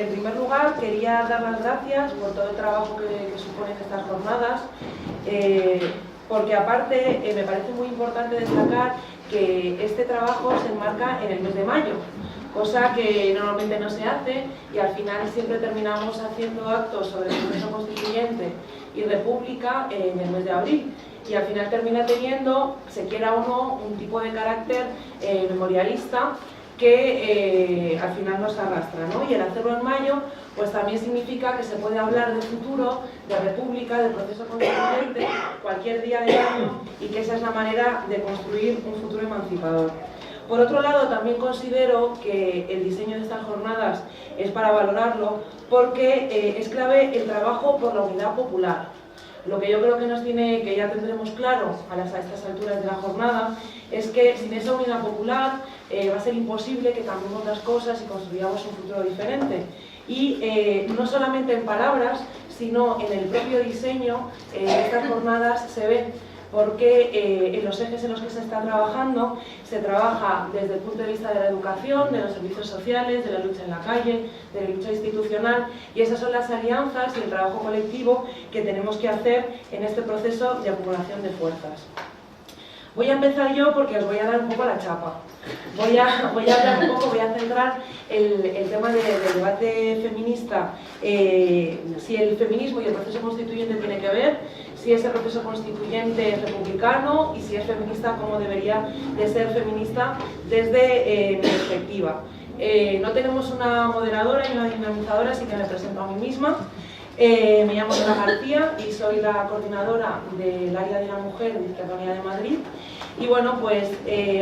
en primer lugar, quería dar las gracias por todo el trabajo que suponen estas jornadas, porque aparte me parece muy importante destacar que este trabajo se enmarca en el mes de mayo, cosa que normalmente no se hace, y al final siempre terminamos haciendo actos sobre el proceso constituyente y república en el mes de abril, y al final termina teniendo, se quiera o no, un tipo de carácter memorialista que al final nos arrastra, ¿no? Y el hacerlo en mayo pues también significa que se puede hablar de futuro, de república, del proceso constituyente, cualquier día del año, y que esa es la manera de construir un futuro emancipador. Por otro lado, también considero que el diseño de estas jornadas es para valorarlo, porque es clave el trabajo por la unidad popular. Lo que yo creo que nos tiene, que ya tendremos claro a estas alturas de la jornada, es que sin esa unidad popular va a ser imposible que cambiemos las cosas y construyamos un futuro diferente. Y no solamente en palabras, sino en el propio diseño de estas jornadas se ve, porque en los ejes en los que se está trabajando, se trabaja desde el punto de vista de la educación, de los servicios sociales, de la lucha en la calle, de la lucha institucional, y esas son las alianzas y el trabajo colectivo que tenemos que hacer en este proceso de acumulación de fuerzas. Voy a empezar yo porque os voy a dar un poco la chapa. Voy a hablar un poco, voy a centrar el tema del debate feminista, si el feminismo y el proceso constituyente tiene que ver, si ese proceso constituyente es republicano y si es feminista, cómo debería de ser feminista desde mi perspectiva. No tenemos una moderadora y una dinamizadora, así que me presento a mí misma. Me llamo Ana García y soy la coordinadora del área de la mujer de Izquierda Unida de Madrid. Y bueno, pues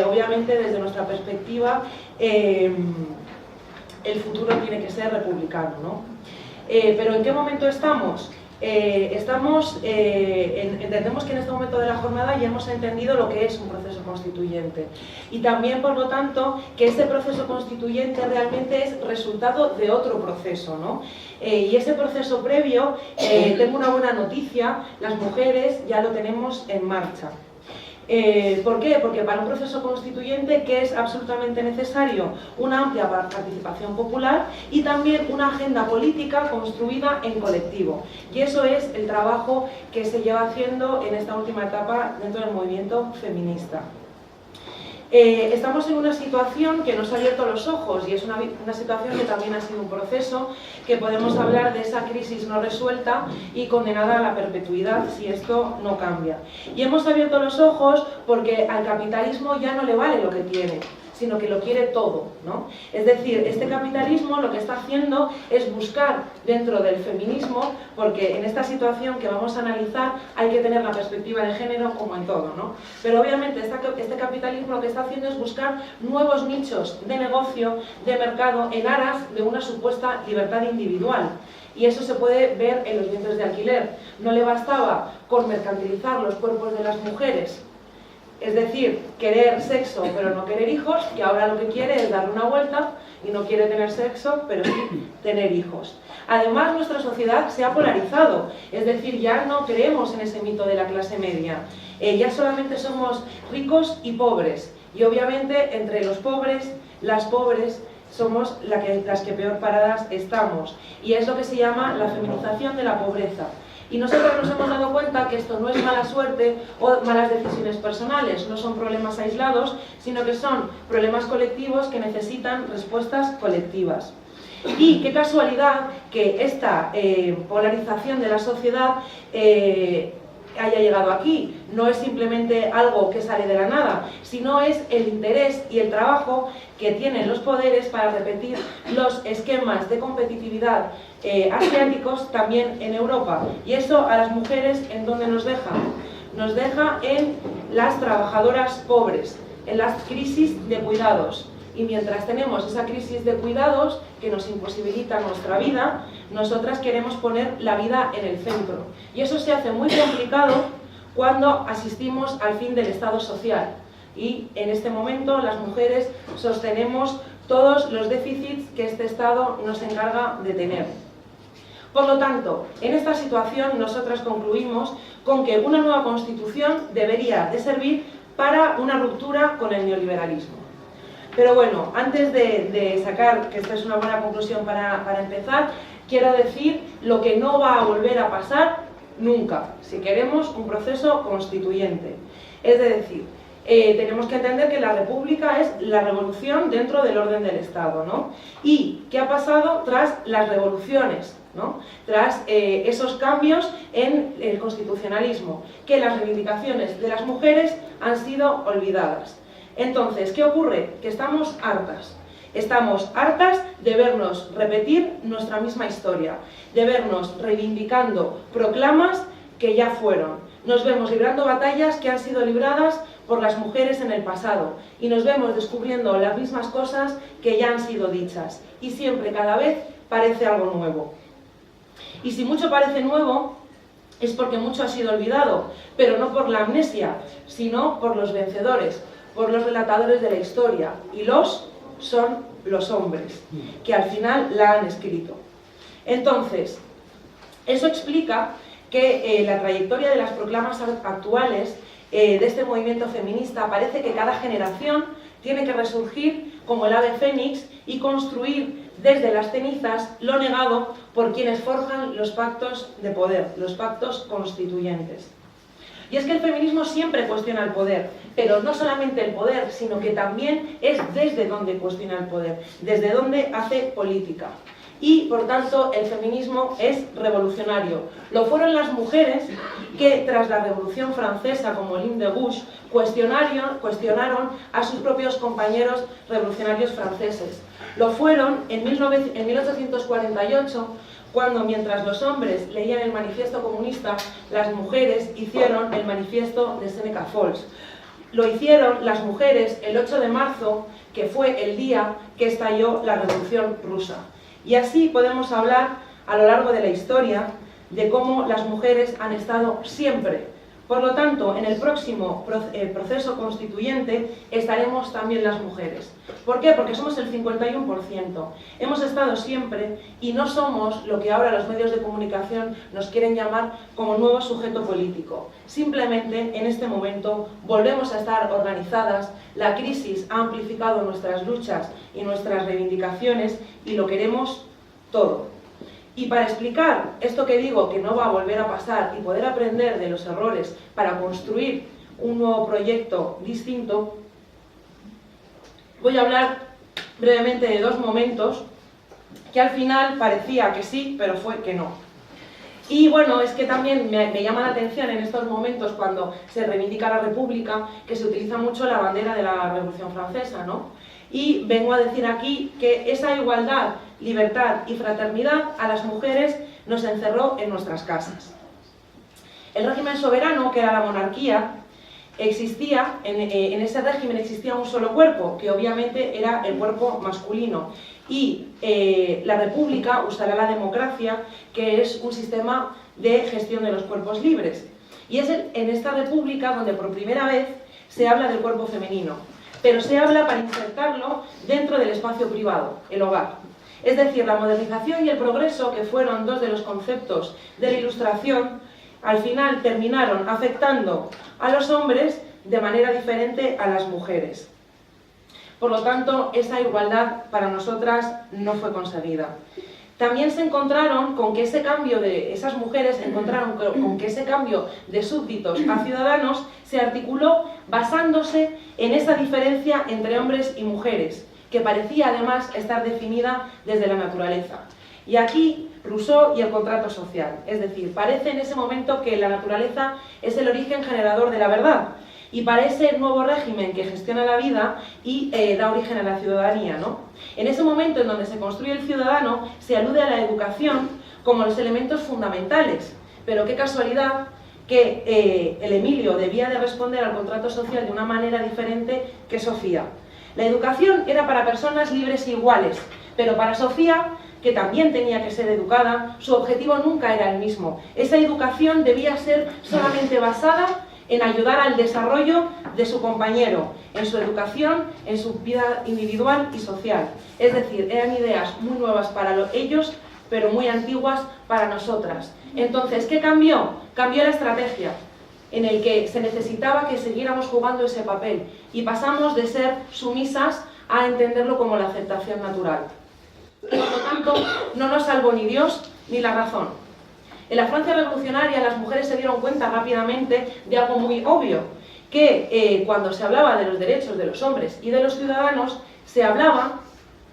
obviamente desde nuestra perspectiva el futuro tiene que ser republicano, ¿no? Pero ¿en qué momento estamos? Entendemos que en este momento de la jornada ya hemos entendido lo que es un proceso constituyente, y también, por lo tanto, que ese proceso constituyente realmente es resultado de otro proceso, ¿no? Y ese proceso previo, tengo una buena noticia, las mujeres ya lo tenemos en marcha. ¿Por qué? Porque para un proceso constituyente, que es absolutamente necesario una amplia participación popular y también una agenda política construida en colectivo. Y eso es el trabajo que se lleva haciendo en esta última etapa dentro del movimiento feminista. Estamos en una situación que nos ha abierto los ojos, y es una situación que también ha sido un proceso, que podemos hablar de esa crisis no resuelta y condenada a la perpetuidad si esto no cambia. Y hemos abierto los ojos porque al capitalismo ya no le vale lo que tiene, sino que lo quiere todo, ¿no? Es decir, este capitalismo lo que está haciendo es buscar dentro del feminismo, porque en esta situación que vamos a analizar hay que tener la perspectiva de género como en todo, ¿no? Pero obviamente este capitalismo lo que está haciendo es buscar nuevos nichos de negocio, de mercado, en aras de una supuesta libertad individual. Y eso se puede ver en los vientres de alquiler. No le bastaba con mercantilizar los cuerpos de las mujeres, es decir, querer sexo pero no querer hijos, y ahora lo que quiere es darle una vuelta y no quiere tener sexo pero sí tener hijos. Además, nuestra sociedad se ha polarizado, es decir, ya no creemos en ese mito de la clase media, ya solamente somos ricos y pobres, y obviamente entre los pobres, las pobres, somos las que peor paradas estamos, y es lo que se llama la feminización de la pobreza. Y nosotros nos hemos dado cuenta que esto no es mala suerte o malas decisiones personales, no son problemas aislados, sino que son problemas colectivos que necesitan respuestas colectivas. Y qué casualidad que esta polarización de la sociedad haya llegado aquí. No es simplemente algo que sale de la nada, sino es el interés y el trabajo que tienen los poderes para repetir los esquemas de competitividad asiáticos también en Europa. Y eso a las mujeres, ¿en dónde nos deja? Nos deja en las trabajadoras pobres, en las crisis de cuidados. Y mientras tenemos esa crisis de cuidados que nos imposibilita nuestra vida, nosotras queremos poner la vida en el centro. Y eso se hace muy complicado cuando asistimos al fin del Estado social. Y en este momento las mujeres sostenemos todos los déficits que este Estado nos encarga de tener. Por lo tanto, en esta situación nosotras concluimos con que una nueva Constitución debería de servir para una ruptura con el neoliberalismo. Pero bueno, antes de sacar, que esta es una buena conclusión para empezar, quiero decir lo que no va a volver a pasar nunca, si queremos un proceso constituyente. Es decir, tenemos que entender que la República es la revolución dentro del orden del Estado, ¿no? ¿Y qué ha pasado tras las revoluciones, ¿no? Tras esos cambios en el constitucionalismo? Que las reivindicaciones de las mujeres han sido olvidadas. Entonces, ¿qué ocurre? Que estamos hartas. Estamos hartas de vernos repetir nuestra misma historia, de vernos reivindicando proclamas que ya fueron. Nos vemos librando batallas que han sido libradas por las mujeres en el pasado y nos vemos descubriendo las mismas cosas que ya han sido dichas. Y siempre, cada vez, parece algo nuevo. Y si mucho parece nuevo, es porque mucho ha sido olvidado, pero no por la amnesia, sino por los vencedores, por los relatadores de la historia. Y son los hombres, que al final la han escrito. Entonces, eso explica que la trayectoria de las proclamas actuales de este movimiento feminista parece que cada generación tiene que resurgir como el ave fénix y construir desde las cenizas lo negado por quienes forjan los pactos de poder, los pactos constituyentes. Y es que el feminismo siempre cuestiona el poder, pero no solamente el poder, sino que también es desde donde cuestiona el poder, desde donde hace política. Y, por tanto, el feminismo es revolucionario. Lo fueron las mujeres que, tras la Revolución Francesa, como Lynn de Gouges, cuestionaron a sus propios compañeros revolucionarios franceses. Lo fueron en 1848, cuando, mientras los hombres leían el manifiesto comunista, las mujeres hicieron el manifiesto de Seneca Falls. Lo hicieron las mujeres el 8 de marzo, que fue el día que estalló la Revolución Rusa. Y así podemos hablar a lo largo de la historia de cómo las mujeres han estado siempre. Por lo tanto, en el próximo proceso constituyente estaremos también las mujeres. ¿Por qué? Porque somos el 51%. Hemos estado siempre y no somos lo que ahora los medios de comunicación nos quieren llamar como nuevo sujeto político. Simplemente, en este momento, volvemos a estar organizadas, la crisis ha amplificado nuestras luchas y nuestras reivindicaciones y lo queremos todo. Y para explicar esto que digo, que no va a volver a pasar, y poder aprender de los errores para construir un nuevo proyecto distinto, voy a hablar brevemente de dos momentos que al final parecía que sí, pero fue que no. Y bueno, es que también me llama la atención en estos momentos, cuando se reivindica la República, que se utiliza mucho la bandera de la Revolución Francesa, ¿no? Y vengo a decir aquí que esa igualdad, libertad y fraternidad a las mujeres nos encerró en nuestras casas. El régimen soberano, que era la monarquía, existía, en ese régimen existía un solo cuerpo, que obviamente era el cuerpo masculino. Y la República usará la democracia, que es un sistema de gestión de los cuerpos libres. Y es en esta República donde por primera vez se habla del cuerpo femenino. Pero se habla para insertarlo dentro del espacio privado, el hogar. Es decir, la modernización y el progreso, que fueron dos de los conceptos de la Ilustración, al final terminaron afectando a los hombres de manera diferente a las mujeres. Por lo tanto, esa igualdad para nosotras no fue conseguida. También se encontraron con que ese cambio de esas mujeres, con que ese cambio de súbditos a ciudadanos se articuló basándose en esa diferencia entre hombres y mujeres, que parecía además estar definida desde la naturaleza. Y aquí Rousseau y el contrato social, es decir, parece en ese momento que la naturaleza es el origen generador de la verdad, y para ese nuevo régimen que gestiona la vida y da origen a la ciudadanía, ¿no? En ese momento en donde se construye el ciudadano, se alude a la educación como los elementos fundamentales, pero qué casualidad que el Emilio debía de responder al contrato social de una manera diferente que Sofía. La educación era para personas libres e iguales, pero para Sofía, que también tenía que ser educada, su objetivo nunca era el mismo. Esa educación debía ser solamente basada en ayudar al desarrollo de su compañero, en su educación, en su vida individual y social. Es decir, eran ideas muy nuevas para ellos, pero muy antiguas para nosotras. Entonces, ¿qué cambió? Cambió la estrategia, en el que se necesitaba que siguiéramos jugando ese papel, y pasamos de ser sumisas a entenderlo como la aceptación natural. Por lo tanto, no nos salvó ni Dios ni la razón. En la Francia revolucionaria las mujeres se dieron cuenta rápidamente de algo muy obvio, que cuando se hablaba de los derechos de los hombres y de los ciudadanos, se hablaba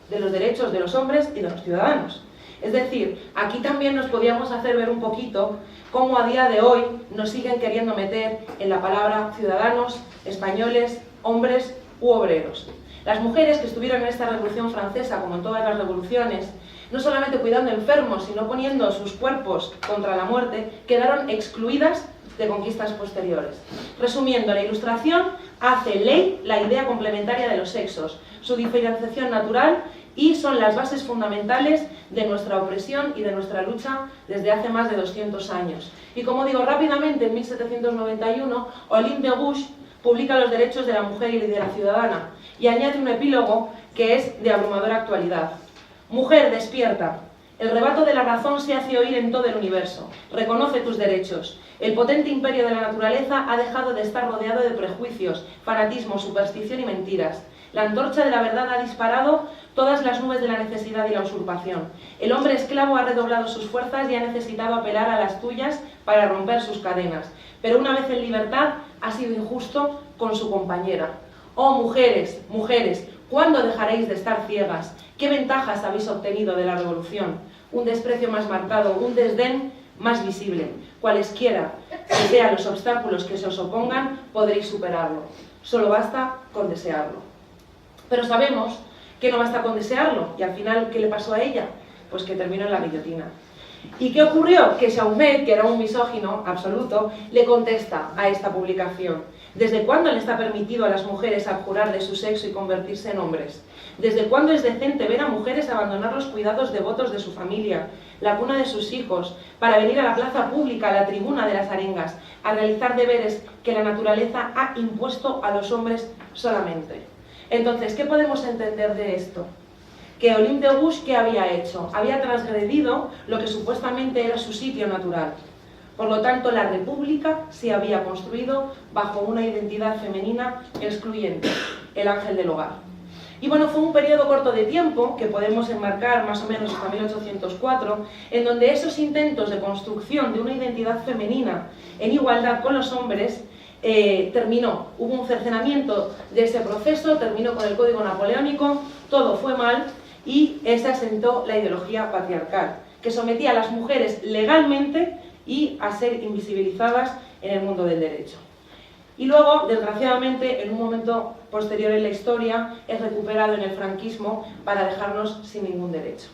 de los derechos de los hombres y de los ciudadanos. Es decir, aquí también nos podíamos hacer ver un poquito cómo a día de hoy nos siguen queriendo meter en la palabra ciudadanos, españoles, hombres u obreros. Las mujeres que estuvieron en esta Revolución Francesa, como en todas las revoluciones, no solamente cuidando enfermos, sino poniendo sus cuerpos contra la muerte, quedaron excluidas de conquistas posteriores. Resumiendo, la Ilustración hace ley la idea complementaria de los sexos, su diferenciación natural, y son las bases fundamentales de nuestra opresión y de nuestra lucha desde hace más de 200 años. Y como digo, rápidamente, en 1791, Olympe de Gouges publica Los derechos de la mujer y de la ciudadana, y añade un epílogo que es de abrumadora actualidad. Mujer, despierta. El rebato de la razón se hace oír en todo el universo. Reconoce tus derechos. El potente imperio de la naturaleza ha dejado de estar rodeado de prejuicios, fanatismo, superstición y mentiras. La antorcha de la verdad ha disparado todas las nubes de la necesidad y la usurpación. El hombre esclavo ha redoblado sus fuerzas y ha necesitado apelar a las tuyas para romper sus cadenas. Pero una vez en libertad, ha sido injusto con su compañera. Oh, mujeres, mujeres, ¿cuándo dejaréis de estar ciegas? ¿Qué ventajas habéis obtenido de la revolución? Un desprecio más marcado, un desdén más visible. Cualesquiera que sean los obstáculos que se os opongan, podréis superarlo. Solo basta con desearlo. Pero sabemos que no basta con desearlo. Y al final, ¿qué le pasó a ella? Pues que terminó en la guillotina. ¿Y qué ocurrió? Que Chaumet, que era un misógino absoluto, le contesta a esta publicación. ¿Desde cuándo le está permitido a las mujeres abjurar de su sexo y convertirse en hombres? ¿Desde cuándo es decente ver a mujeres abandonar los cuidados devotos de su familia, la cuna de sus hijos, para venir a la plaza pública, a la tribuna de las arengas, a realizar deberes que la naturaleza ha impuesto a los hombres solamente? Entonces, ¿qué podemos entender de esto? Que Olympe de Gouges, ¿qué había hecho? Había transgredido lo que supuestamente era su sitio natural. Por lo tanto, la República se había construido bajo una identidad femenina excluyente, el ángel del hogar. Y bueno, fue un periodo corto de tiempo, que podemos enmarcar más o menos hasta 1804, en donde esos intentos de construcción de una identidad femenina en igualdad con los hombres terminó. Hubo un cercenamiento de ese proceso, terminó con el Código Napoleónico, todo fue mal y se asentó la ideología patriarcal, que sometía a las mujeres legalmente y a ser invisibilizadas en el mundo del derecho. Y luego, desgraciadamente, en un momento posterior en la historia, es recuperado en el franquismo para dejarnos sin ningún derecho.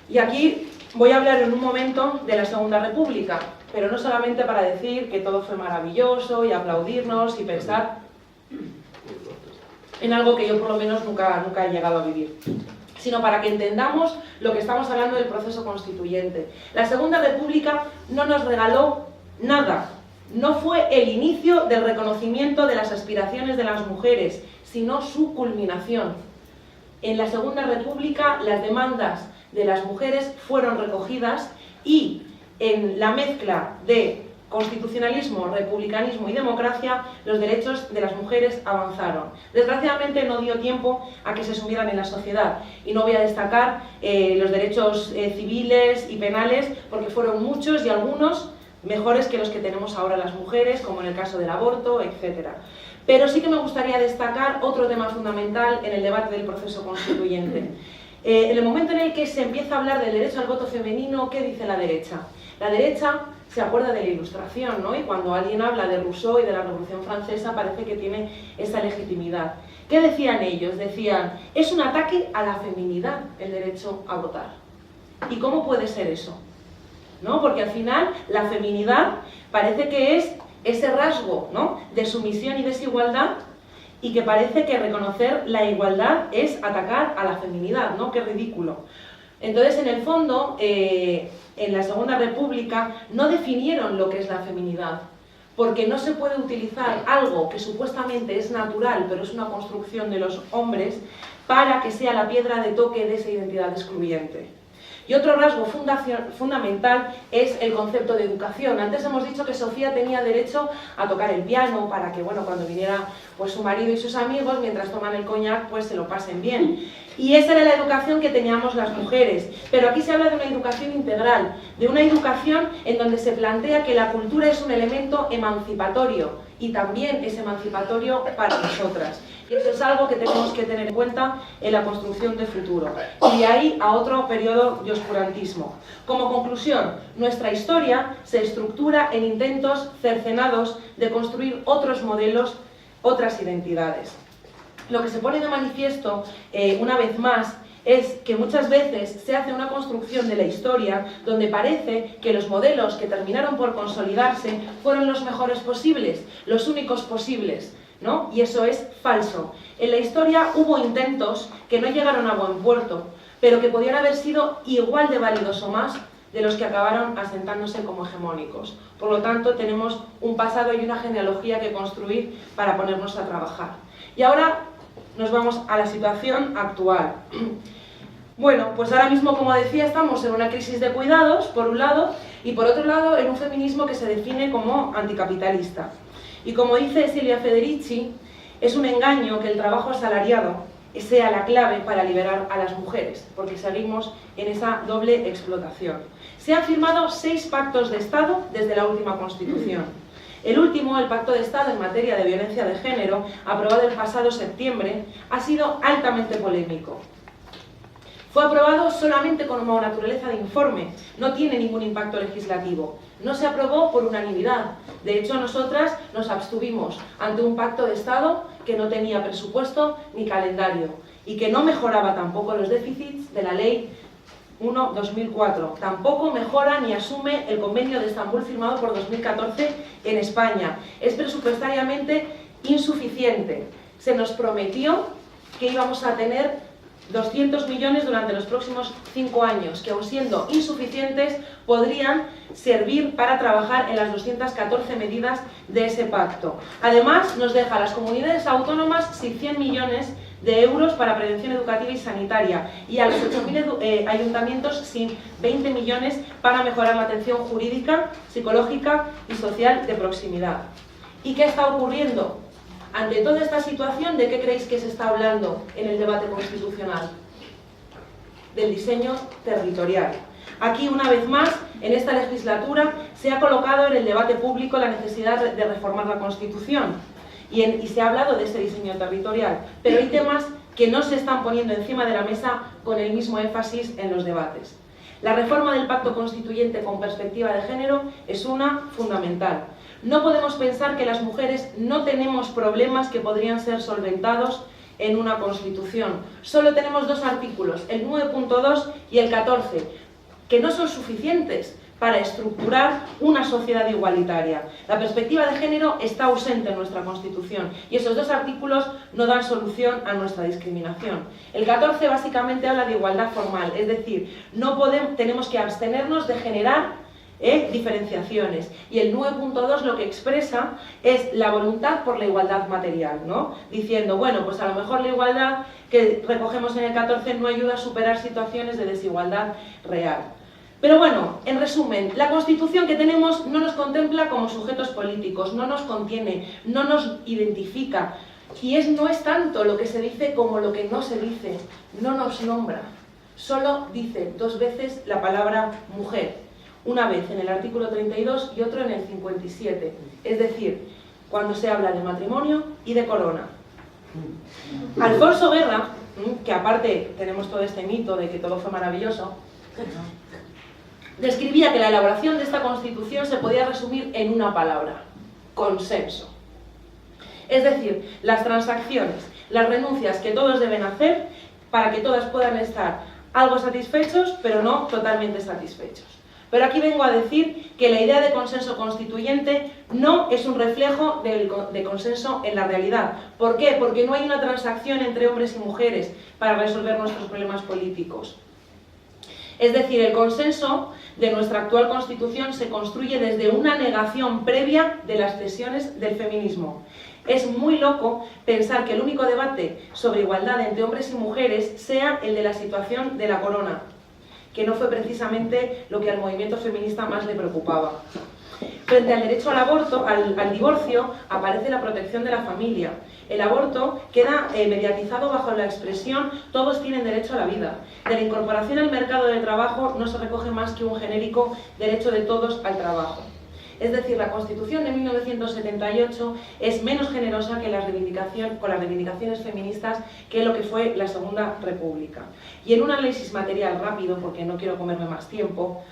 Y aquí voy a hablar en un momento de la Segunda República, pero no solamente para decir que todo fue maravilloso y aplaudirnos y pensar en algo que yo por lo menos nunca he llegado a vivir, sino para que entendamos lo que estamos hablando del proceso constituyente. La Segunda República no nos regaló nada, no fue el inicio del reconocimiento de las aspiraciones de las mujeres, sino su culminación. En la Segunda República las demandas de las mujeres fueron recogidas y en la mezcla de constitucionalismo, republicanismo y democracia, los derechos de las mujeres avanzaron. Desgraciadamente no dio tiempo a que se sumieran en la sociedad, y no voy a destacar los derechos civiles y penales, porque fueron muchos y algunos mejores que los que tenemos ahora las mujeres, como en el caso del aborto, etc. Pero sí que me gustaría destacar otro tema fundamental en el debate del proceso constituyente. En el momento en el que se empieza a hablar del derecho al voto femenino, ¿qué dice la derecha? La derecha se acuerda de la Ilustración, ¿no? Y cuando alguien habla de Rousseau y de la Revolución Francesa parece que tiene esa legitimidad. ¿Qué decían ellos? Decían, es un ataque a la feminidad el derecho a votar. ¿Y cómo puede ser eso? ¿No? Porque al final la feminidad parece que es ese rasgo, ¿no?, de sumisión y desigualdad, y que parece que reconocer la igualdad es atacar a la feminidad, ¿no? ¡Qué ridículo! Entonces, en el fondo, en la Segunda República no definieron lo que es la feminidad, porque no se puede utilizar algo que supuestamente es natural, pero es una construcción de los hombres, para que sea la piedra de toque de esa identidad excluyente. Y otro rasgo fundamental es el concepto de educación. Antes hemos dicho que Sofía tenía derecho a tocar el piano para que, bueno, cuando viniera pues, su marido y sus amigos, mientras toman el coñac, pues se lo pasen bien. Y esa era la educación que teníamos las mujeres. Pero aquí se habla de una educación integral, de una educación en donde se plantea que la cultura es un elemento emancipatorio y también es emancipatorio para nosotras. Y eso es algo que tenemos que tener en cuenta en la construcción de futuro. Y de ahí a otro periodo de oscurantismo. Como conclusión, nuestra historia se estructura en intentos cercenados de construir otros modelos, otras identidades. Lo que se pone de manifiesto, una vez más, es que muchas veces se hace una construcción de la historia donde parece que los modelos que terminaron por consolidarse fueron los mejores posibles, los únicos posibles, ¿no? Y eso es falso. En la historia hubo intentos que no llegaron a buen puerto, pero que podían haber sido igual de válidos o más de los que acabaron asentándose como hegemónicos. Por lo tanto, tenemos un pasado y una genealogía que construir para ponernos a trabajar. Y ahora nos vamos a la situación actual. Bueno, pues ahora mismo, como decía, estamos en una crisis de cuidados, por un lado, y por otro lado, en un feminismo que se define como anticapitalista. Y como dice Silvia Federici, es un engaño que el trabajo asalariado sea la clave para liberar a las mujeres, porque seguimos en esa doble explotación. Se han firmado 6 pactos de Estado desde la última Constitución. El último, el Pacto de Estado en materia de violencia de género, aprobado el pasado septiembre, ha sido altamente polémico. Fue aprobado solamente como naturaleza de informe, no tiene ningún impacto legislativo. No se aprobó por unanimidad. De hecho, nosotras nos abstuvimos ante un pacto de Estado que no tenía presupuesto ni calendario y que no mejoraba tampoco los déficits de la Ley 1/2004. Tampoco mejora ni asume el Convenio de Estambul firmado por 2014 en España. Es presupuestariamente insuficiente. Se nos prometió que íbamos a tener 200 millones durante los próximos 5 años, que aun siendo insuficientes podrían servir para trabajar en las 214 medidas de ese pacto. Además, nos deja a las comunidades autónomas sin 100 millones de euros para prevención educativa y sanitaria y a los 8.000 ayuntamientos sin 20 millones para mejorar la atención jurídica, psicológica y social de proximidad. ¿Y qué está ocurriendo? Ante toda esta situación, ¿de qué creéis que se está hablando en el debate constitucional? Del diseño territorial. Aquí, una vez más, en esta legislatura, se ha colocado en el debate público la necesidad de reformar la Constitución y se ha hablado de ese diseño territorial, pero hay temas que no se están poniendo encima de la mesa con el mismo énfasis en los debates. La reforma del Pacto Constituyente con perspectiva de género es una fundamental. No podemos pensar que las mujeres no tenemos problemas que podrían ser solventados en una Constitución. Solo tenemos 2 artículos, el 9.2 y el 14, que no son suficientes para estructurar una sociedad igualitaria. La perspectiva de género está ausente en nuestra Constitución y esos 2 artículos no dan solución a nuestra discriminación. El 14 básicamente habla de igualdad formal, es decir, tenemos que abstenernos de generar diferenciaciones, y el 9.2 lo que expresa es la voluntad por la igualdad material, ¿no? Diciendo, bueno, pues a lo mejor la igualdad que recogemos en el 14 no ayuda a superar situaciones de desigualdad real. Pero bueno, en resumen, la Constitución que tenemos no nos contempla como sujetos políticos, no nos contiene, no nos identifica, y no es tanto lo que se dice como lo que no se dice, no nos nombra, solo dice 2 veces la palabra mujer. Una vez en el artículo 32 y otro en el 57, es decir, cuando se habla de matrimonio y de corona. Alfonso Guerra, que aparte tenemos todo este mito de que todo fue maravilloso, describía que la elaboración de esta Constitución se podía resumir en una palabra: consenso. Es decir, las transacciones, las renuncias que todos deben hacer para que todas puedan estar algo satisfechos, pero no totalmente satisfechos. Pero aquí vengo a decir que la idea de consenso constituyente no es un reflejo de consenso en la realidad. ¿Por qué? Porque no hay una transacción entre hombres y mujeres para resolver nuestros problemas políticos. Es decir, el consenso de nuestra actual Constitución se construye desde una negación previa de las cesiones del feminismo. Es muy loco pensar que el único debate sobre igualdad entre hombres y mujeres sea el de la situación de la corona. que no fue precisamente lo que al movimiento feminista más le preocupaba. Frente al derecho al aborto, al divorcio, aparece la protección de la familia. El aborto queda mediatizado bajo la expresión "todos tienen derecho a la vida". De la incorporación al mercado de trabajo no se recoge más que un genérico derecho de todos al trabajo. Es decir, la Constitución de 1978 es menos generosa que con las reivindicaciones feministas que lo que fue la Segunda República. Y en un análisis material rápido, porque no quiero comerme más tiempo,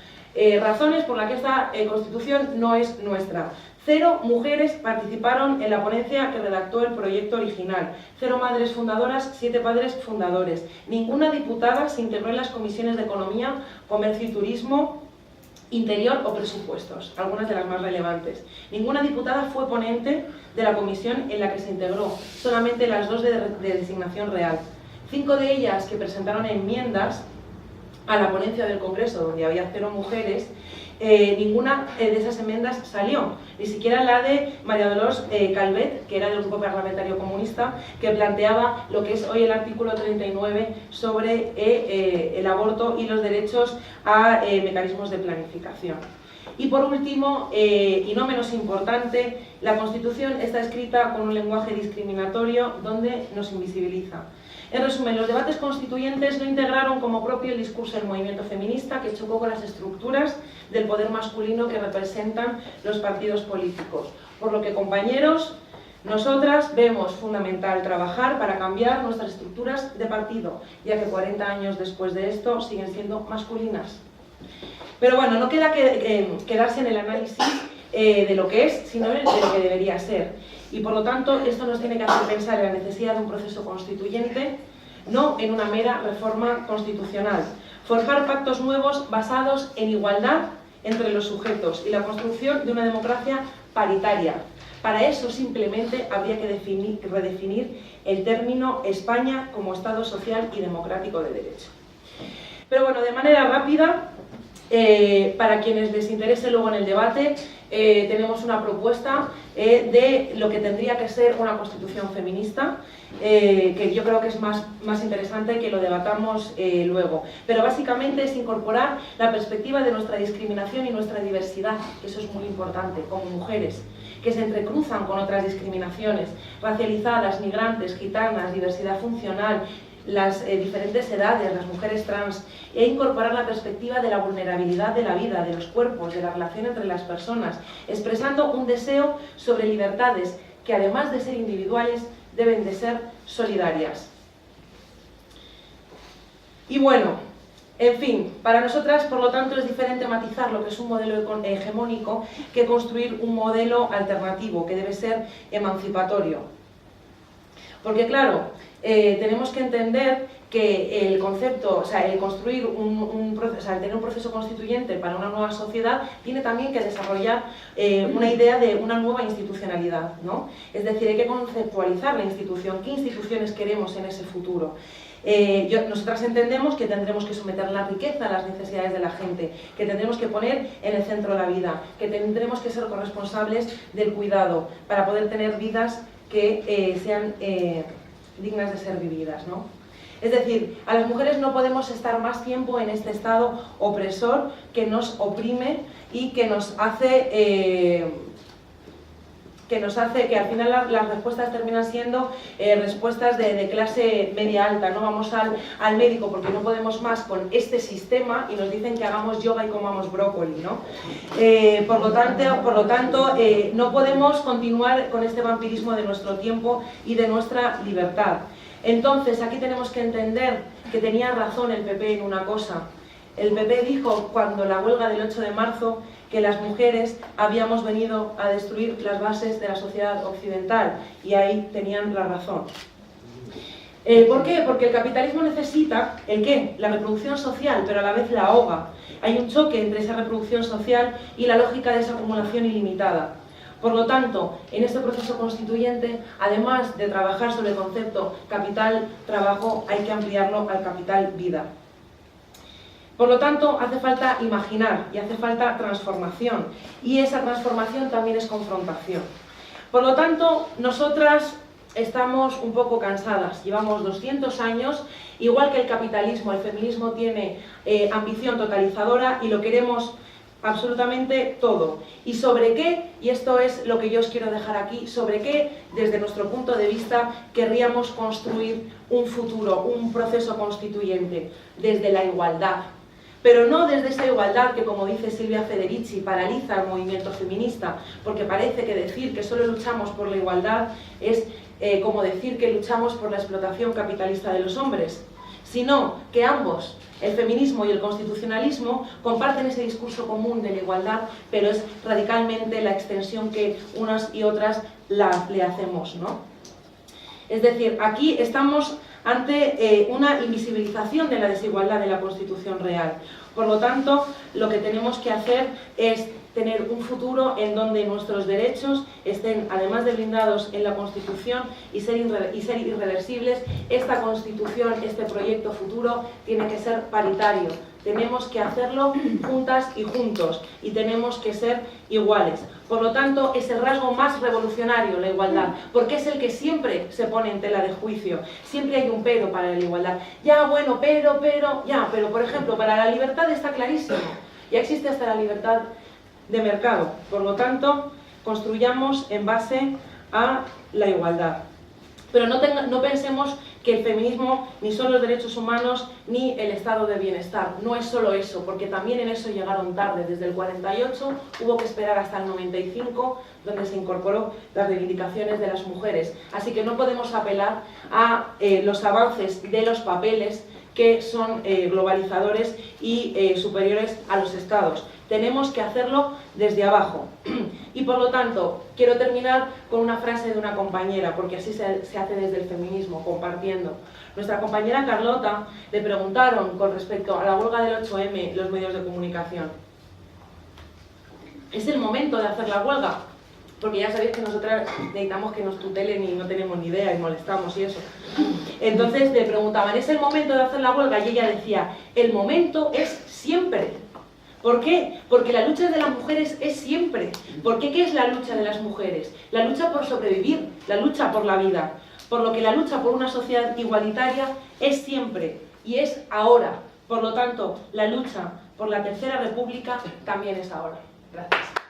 razones por las que esta Constitución no es nuestra. 0 mujeres participaron en la ponencia que redactó el proyecto original. 0 madres fundadoras, 7 padres fundadores. Ninguna diputada se integró en las comisiones de Economía, Comercio y Turismo, Interior o Presupuestos, algunas de las más relevantes. Ninguna diputada fue ponente de la comisión en la que se integró, solamente las 2 de designación real. 5 de ellas que presentaron enmiendas a la ponencia del Congreso, donde había 0 mujeres, ninguna de esas enmiendas salió, ni siquiera la de María Dolors Calvet, que era del Grupo Parlamentario Comunista, que planteaba lo que es hoy el artículo 39 sobre el aborto y los derechos a mecanismos de planificación. Y por último, y no menos importante, la Constitución está escrita con un lenguaje discriminatorio donde nos invisibiliza. En resumen, los debates constituyentes no integraron como propio el discurso del movimiento feminista, que chocó con las estructuras del poder masculino que representan los partidos políticos. Por lo que, compañeros, nosotras vemos fundamental trabajar para cambiar nuestras estructuras de partido, ya que 40 años después de esto siguen siendo masculinas. Pero bueno, no queda quedarse en el análisis de lo que es, sino de lo que debería ser. Y por lo tanto, esto nos tiene que hacer pensar en la necesidad de un proceso constituyente, no en una mera reforma constitucional. Forjar pactos nuevos basados en igualdad entre los sujetos y la construcción de una democracia paritaria. Para eso simplemente habría que redefinir el término España como Estado social y democrático de derecho. Pero bueno, de manera rápida, para quienes les interese luego en el debate, tenemos una propuesta de lo que tendría que ser una constitución feminista, que yo creo que es más interesante que lo debatamos luego. Pero básicamente es incorporar la perspectiva de nuestra discriminación y nuestra diversidad, que eso es muy importante, como mujeres, que se entrecruzan con otras discriminaciones, racializadas, migrantes, gitanas, diversidad funcional, las diferentes edades, las mujeres trans, e incorporar la perspectiva de la vulnerabilidad de la vida, de los cuerpos, de la relación entre las personas, expresando un deseo sobre libertades que, además de ser individuales, deben de ser solidarias. Y bueno, en fin, para nosotras, por lo tanto, es diferente matizar lo que es un modelo hegemónico que construir un modelo alternativo, que debe ser emancipatorio. Porque claro, tenemos que entender que el concepto, o sea, el construir tener un proceso constituyente para una nueva sociedad tiene también que desarrollar una idea de una nueva institucionalidad, ¿no? Es decir, hay que conceptualizar la institución, qué instituciones queremos en ese futuro. Nosotras entendemos que tendremos que someter la riqueza a las necesidades de la gente, que tendremos que poner en el centro la vida, que tendremos que ser corresponsables del cuidado para poder tener vidas que sean dignas de ser vividas, ¿no? Es decir, a las mujeres no podemos estar más tiempo en este estado opresor que nos oprime y que nos hace que al final las respuestas terminan siendo respuestas de clase media alta. No vamos al médico porque no podemos más con este sistema y nos dicen que hagamos yoga y comamos brócoli, ¿no? Por lo tanto, no podemos continuar con este vampirismo de nuestro tiempo y de nuestra libertad. Entonces, aquí tenemos que entender que tenía razón el PP en una cosa. El PP dijo, cuando la huelga del 8 de marzo, que las mujeres habíamos venido a destruir las bases de la sociedad occidental, y ahí tenían la razón. ¿Por qué? Porque el capitalismo necesita, ¿el qué? La reproducción social, pero a la vez la ahoga. Hay un choque entre esa reproducción social y la lógica de esa acumulación ilimitada. Por lo tanto, en este proceso constituyente, además de trabajar sobre el concepto capital-trabajo, hay que ampliarlo al capital-vida. Por lo tanto, hace falta imaginar y hace falta transformación, y esa transformación también es confrontación. Por lo tanto, nosotras estamos un poco cansadas, llevamos 200 años, igual que el capitalismo, el feminismo tiene ambición totalizadora y lo queremos absolutamente todo. ¿Y sobre qué? Y esto es lo que yo os quiero dejar aquí, sobre qué, desde nuestro punto de vista, querríamos construir un futuro, un proceso constituyente, desde la igualdad. Pero no desde esa igualdad que, como dice Silvia Federici, paraliza el movimiento feminista, porque parece que decir que solo luchamos por la igualdad es como decir que luchamos por la explotación capitalista de los hombres, sino que ambos, el feminismo y el constitucionalismo, comparten ese discurso común de la igualdad, pero es radicalmente la extensión que unas y otras le hacemos, ¿no? Es decir, aquí estamos ante una invisibilización de la desigualdad de la Constitución real. Por lo tanto, lo que tenemos que hacer es tener un futuro en donde nuestros derechos estén, además de blindados en la Constitución y ser irreversibles. Esta Constitución, este proyecto futuro, tiene que ser paritario. Tenemos que hacerlo juntas y juntos y tenemos que ser iguales. Por lo tanto, es el rasgo más revolucionario, la igualdad, porque es el que siempre se pone en tela de juicio. Siempre hay un pero para la igualdad. Ya, bueno, pero, por ejemplo, para la libertad está clarísimo. Ya existe hasta la libertad de mercado. Por lo tanto, construyamos en base a la igualdad. Pero no pensemos que el feminismo ni son los derechos humanos ni el estado de bienestar. No es solo eso, porque también en eso llegaron tarde. Desde el 48 hubo que esperar hasta el 95, donde se incorporó las reivindicaciones de las mujeres. Así que no podemos apelar a los avances de los papeles que son globalizadores y superiores a los estados. Tenemos que hacerlo desde abajo. Y por lo tanto, quiero terminar con una frase de una compañera, porque así se hace desde el feminismo, compartiendo. Nuestra compañera Carlota le preguntaron con respecto a la huelga del 8M los medios de comunicación. ¿Es el momento de hacer la huelga? Porque ya sabéis que nosotras necesitamos que nos tutelen y no tenemos ni idea y molestamos y eso. Entonces le preguntaban, ¿es el momento de hacer la huelga? Y ella decía, el momento es siempre. ¿Por qué? Porque la lucha de las mujeres es siempre. ¿Por qué? ¿Qué es la lucha de las mujeres? La lucha por sobrevivir, la lucha por la vida. Por lo que la lucha por una sociedad igualitaria es siempre y es ahora. Por lo tanto, la lucha por la Tercera República también es ahora. Gracias.